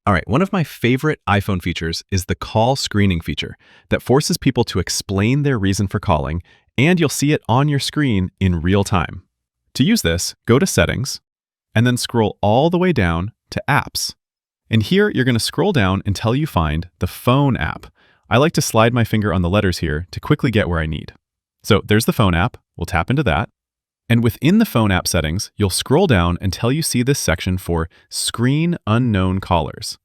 All right, one of my favorite iPhone features is the call screening feature that forces people to explain their reason for calling, and you'll see it on your screen in real time. To use this, go to Settings, and then scroll all the way down to Apps. And here, you're going to scroll down until you find the Phone app. I like to slide my finger on the letters here to quickly get where I need. So there's the Phone app. We'll tap into that. And within the Phone app settings, you'll scroll down until you see this section for Screen Unknown Callers.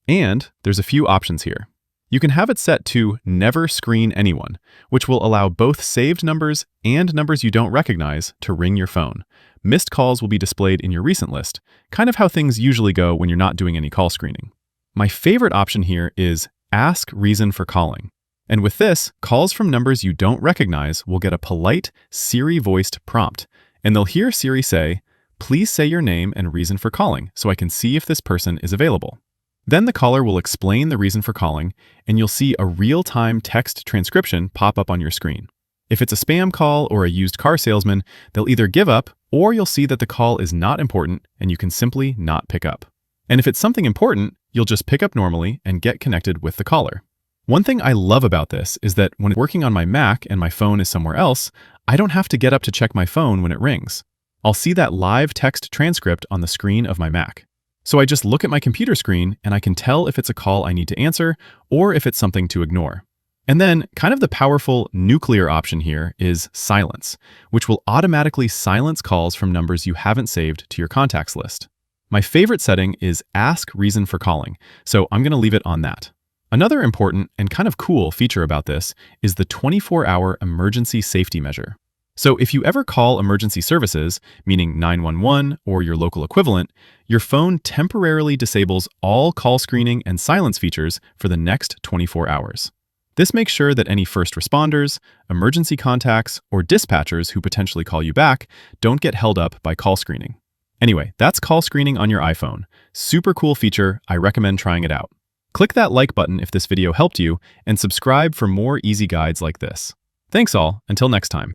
And there's a few options here. You can have it set to Never Screen Anyone, which will allow both saved numbers and numbers you don't recognize to ring your phone. Missed calls will be displayed in your recent list, kind of how things usually go when you're not doing any call screening. My favorite option here is Ask Reason for Calling. And with this, calls from numbers you don't recognize will get a polite Siri-voiced prompt, and they'll hear Siri say, "Please say your name and reason for calling so I can see if this person is available." Then the caller will explain the reason for calling, and you'll see a real-time text transcription pop up on your screen. If it's a spam call or a used car salesman, they'll either give up, or you'll see that the call is not important and you can simply not pick up. And if it's something important, you'll just pick up normally and get connected with the caller. One thing I love about this is that when working on my Mac and my phone is somewhere else, I don't have to get up to check my phone when it rings. I'll see that live text transcript on the screen of my Mac. So I just look at my computer screen and I can tell if it's a call I need to answer or if it's something to ignore. And then kind of the powerful nuclear option here is silence, which will automatically silence calls from numbers you haven't saved to your contacts list. My favorite setting is Ask Reason for Calling, so I'm going to leave it on that. Another important and kind of cool feature about this is the 24-hour emergency safety measure. So if you ever call emergency services, meaning 911 or your local equivalent, your phone temporarily disables all call screening and silence features for the next 24 hours. This makes sure that any first responders, emergency contacts, or dispatchers who potentially call you back don't get held up by call screening. Anyway, that's call screening on your iPhone. Super cool feature. I recommend trying it out. Click that like button if this video helped you, and subscribe for more easy guides like this. Thanks all, until next time.